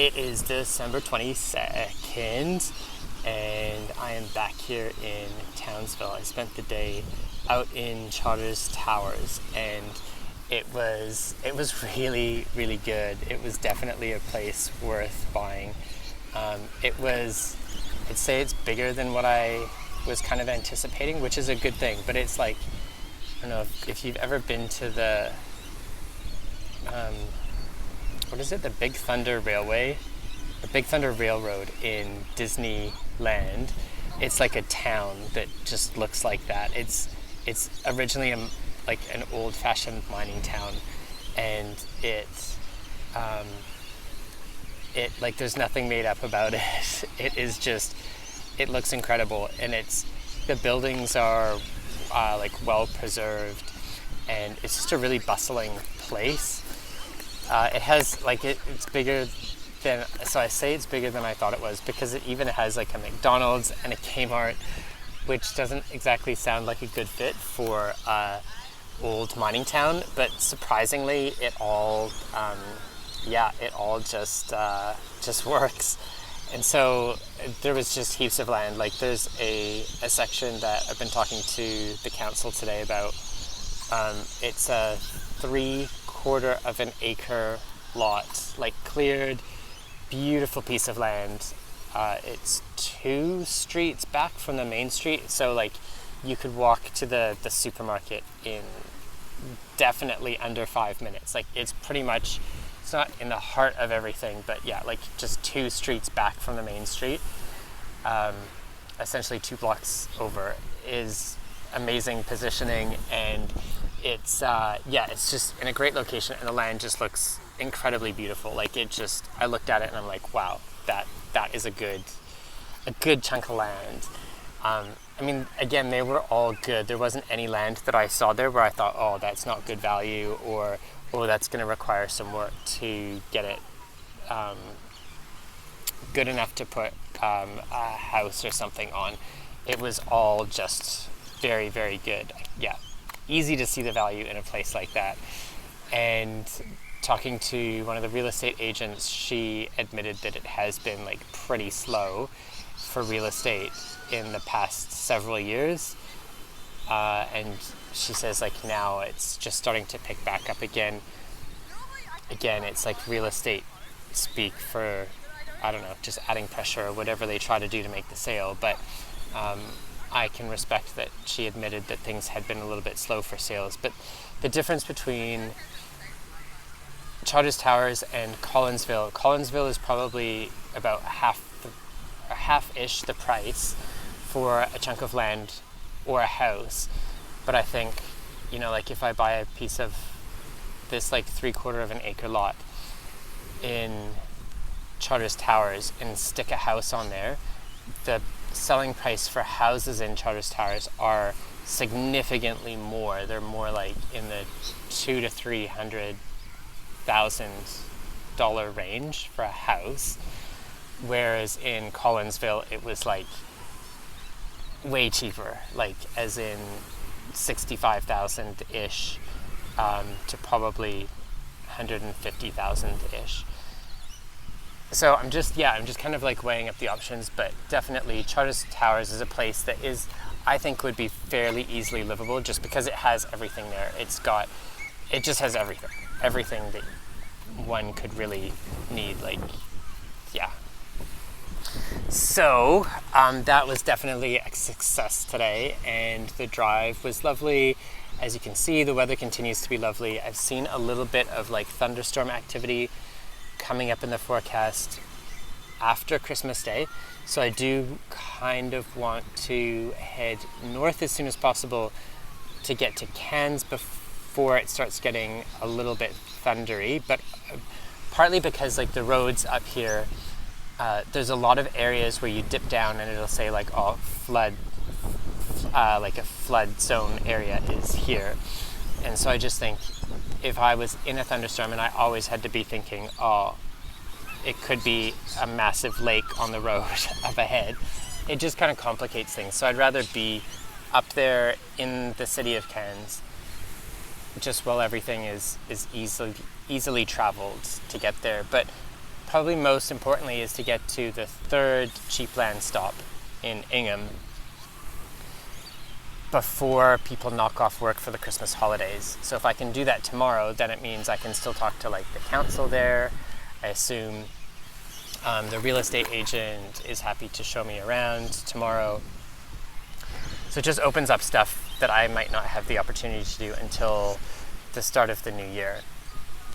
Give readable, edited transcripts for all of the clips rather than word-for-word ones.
It is December 22nd, and I am back here in Townsville. I spent the day out in Charters Towers, and it was really, really good. It was definitely a place worth buying. I'd say it's bigger than what I was kind of anticipating, which is a good thing, but it's like, I don't know if you've ever been to the what is it? The Big Thunder Railway, the Big Thunder Railroad in Disneyland. It's like a town that just looks like that. It's originally like an old-fashioned mining town, and it like there's nothing made up about it. It is just, it looks incredible, and the buildings are like well preserved, and it's just a really bustling place. It has like it's bigger than, so I say it's bigger than I thought it was, because it even has like a McDonald's and a Kmart, which doesn't exactly sound like a good fit for old mining town, but surprisingly it all just works. And so there was just heaps of land. Like there's a section that I've been talking to the council today about. It's a 3/4 of an acre lot, like cleared, beautiful piece of land. It's 2 streets back from the main street, so like you could walk to the supermarket in definitely under 5 minutes. Like it's pretty much, it's not in the heart of everything, but yeah, like just 2 streets back from the main street, essentially 2 blocks over, is amazing positioning, and it's just in a great location, and the land just looks incredibly beautiful. Like I looked at it and I'm like, wow, that is a good chunk of land. I mean, again, they were all good. There wasn't any land that I saw there where I thought, oh, that's not good value, or that's going to require some work to get it good enough to put a house or something on. It was all just very, very good. Yeah, easy to see the value in a place like that. And talking to one of the real estate agents, she admitted that it has been like pretty slow for real estate in the past several years. And she says like now it's just starting to pick back up again. Again, it's like real estate speak for, I don't know, just adding pressure or whatever they try to do to make the sale. But I can respect that she admitted that things had been a little bit slow for sales. But the difference between Charters Towers and Collinsville is probably about half-ish the price for a chunk of land or a house. But I think, like if I buy a piece of this like 3/4 of an acre lot in Charters Towers and stick a house on there, the selling price for houses in Charters Towers are significantly more. They're more like in the $200,000 to $300,000 range for a house, whereas in Collinsville it was like way cheaper, like as in 65,000 ish to probably 150,000 ish. So I'm just kind of like weighing up the options, but definitely Charters Towers is a place that I think would be fairly easily livable, just because it has everything there. It just has everything that one could really need, like, yeah. So that was definitely a success today, and the drive was lovely. As you can see, the weather continues to be lovely. I've seen a little bit of like thunderstorm activity coming up in the forecast after Christmas Day, so I do kind of want to head north as soon as possible to get to Cairns before it starts getting a little bit thundery, but partly because like the roads up here, there's a lot of areas where you dip down and it'll say like, oh, flood, like a flood zone area is here. And so I just think if I was in a thunderstorm, and I always had to be thinking, oh, it could be a massive lake on the road up ahead, it just kind of complicates things. So I'd rather be up there in the city of Cairns, just while everything is easily traveled to get there. But probably most importantly is to get to the third cheap land stop in Ingham before people knock off work for the Christmas holidays. So if I can do that tomorrow, then it means I can still talk to like the council there. I assume the real estate agent is happy to show me around tomorrow. So it just opens up stuff that I might not have the opportunity to do until the start of the new year,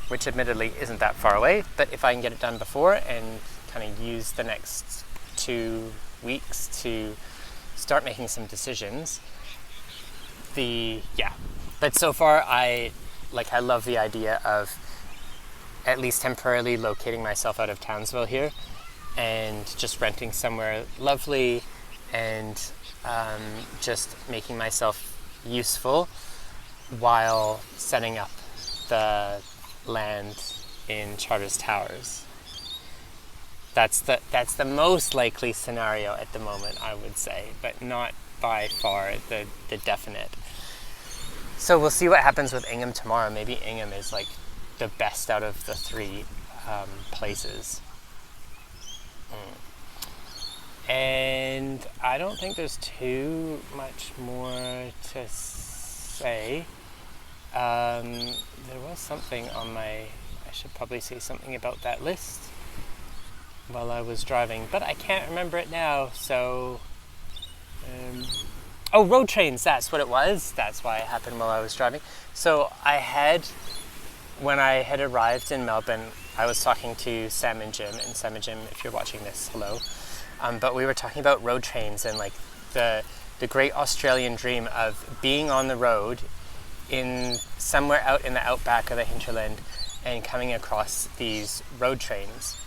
which admittedly isn't that far away, but if I can get it done before and kind of use the next 2 weeks to start making some decisions, but so far I love the idea of at least temporarily locating myself out of Townsville here and just renting somewhere lovely and just making myself useful while setting up the land in Charters Towers. That's the most likely scenario at the moment, I would say, but not by far the definite. So we'll see what happens with Ingham tomorrow. Maybe Ingham is like the best out of the 3 places. And I don't think there's too much more to say. There was something on I should probably say something about that list while I was driving, but I can't remember it now, so... road trains, that's what it was. That's why it happened while I was driving. So when I had arrived in Melbourne, I was talking to Sam and Jim, if you're watching this, hello. But we were talking about road trains and like the great Australian dream of being on the road in somewhere out in the outback or the hinterland and coming across these road trains.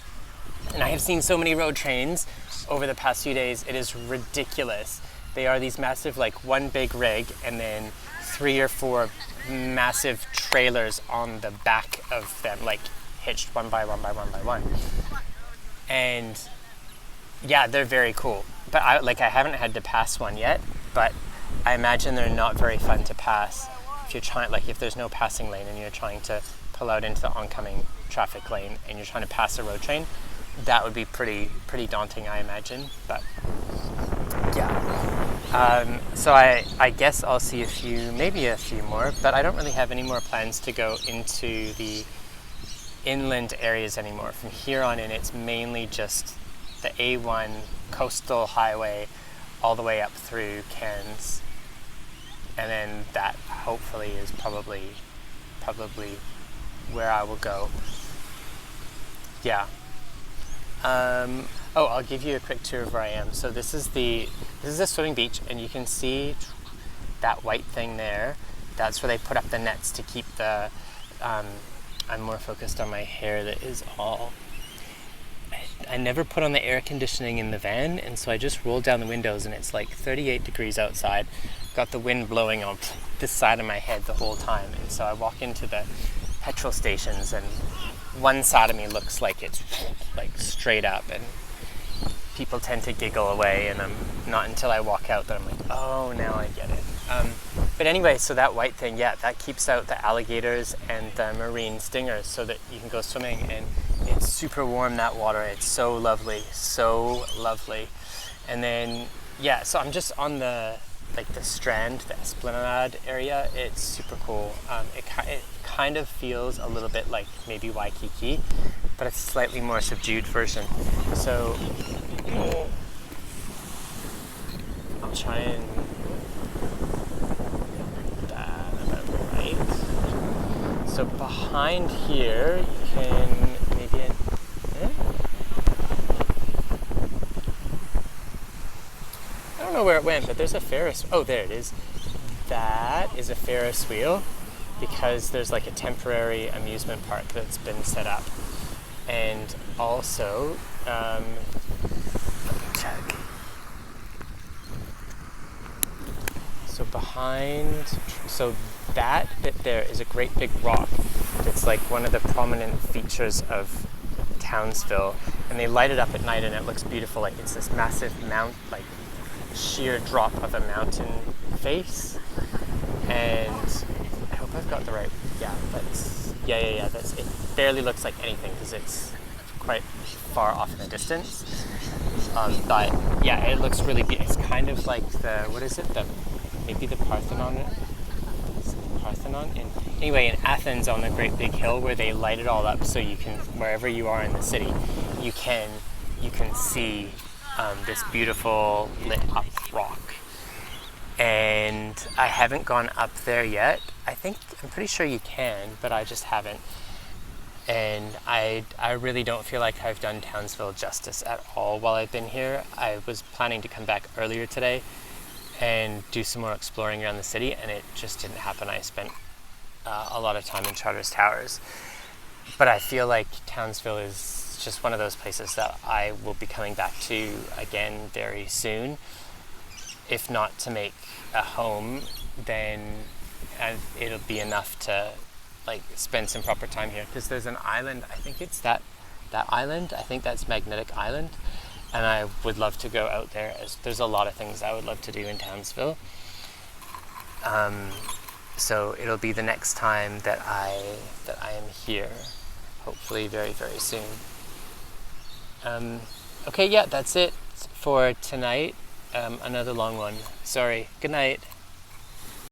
And I have seen so many road trains over the past few days, it is ridiculous. They are these massive, like one big rig and then 3 or 4 massive trailers on the back of them, like hitched one by one by one by one. And yeah, they're very cool. But I haven't had to pass one yet, but I imagine they're not very fun to pass if you're trying, if there's no passing lane and you're trying to pull out into the oncoming traffic lane and you're trying to pass a road train. That would be pretty daunting, I imagine. But yeah. So I guess I'll see maybe a few more, but I don't really have any more plans to go into the inland areas anymore. From here on in, it's mainly just the A1 coastal highway all the way up through Cairns, and then that hopefully is probably where I will go. Yeah. I'll give you a quick tour of where I am. So this is the swimming beach, and you can see that white thing there. That's where they put up the nets to keep the. I'm more focused on my hair that is all. I never put on the air conditioning in the van, and so I just rolled down the windows, and it's like 38 degrees outside. Got the wind blowing on this side of my head the whole time, and so I walk into the petrol stations, and one side of me looks like it's like straight up, and people tend to giggle away, and I'm not until I walk out that I'm like, oh, now I get it. But anyway, so that white thing, yeah, that keeps out the alligators and the marine stingers so that you can go swimming, and it's super warm, that water. It's so lovely. And then, yeah, so I'm just on the Strand, the Esplanade area. It's super cool. It kind of feels a little bit like maybe Waikiki, but it's a slightly more subdued version. So I'll try and get that about right. So behind here, you can maybe I don't know where it went, but there's a Ferris. Oh, there it is. That is a Ferris wheel, because there's like a temporary amusement park that's been set up. And also, let me check. So that bit there is a great big rock. It's like one of the prominent features of Townsville, and they light it up at night, and it looks beautiful. Like it's this massive sheer drop of a mountain face, and I hope I've got the right. Yeah, that's it. Barely looks like anything because it's, of quite far off in the distance. But yeah, it looks really beautiful. It's kind of like what is it? Maybe the Parthenon. Parthenon. Anyway, in Athens, on the great big hill where they light it all up, so you can, wherever you are in the city, you can see this beautiful lit up rock. And I haven't gone up there yet. I'm pretty sure you can, but I just haven't. And I really don't feel like I've done Townsville justice at all while I've been here. I was planning to come back earlier today and do some more exploring around the city, and it just didn't happen. I spent a lot of time in Charters Towers. But I feel like Townsville is just one of those places that I will be coming back to again very soon. If not to make a home, then it'll be enough to like spend some proper time here, because there's an island, I think it's that island, I think that's Magnetic Island, and I would love to go out there. There's a lot of things I would love to do in Townsville. So it'll be the next time that I am here, hopefully very, very soon. Okay, yeah, that's it for tonight. Another long one. Sorry. Good night.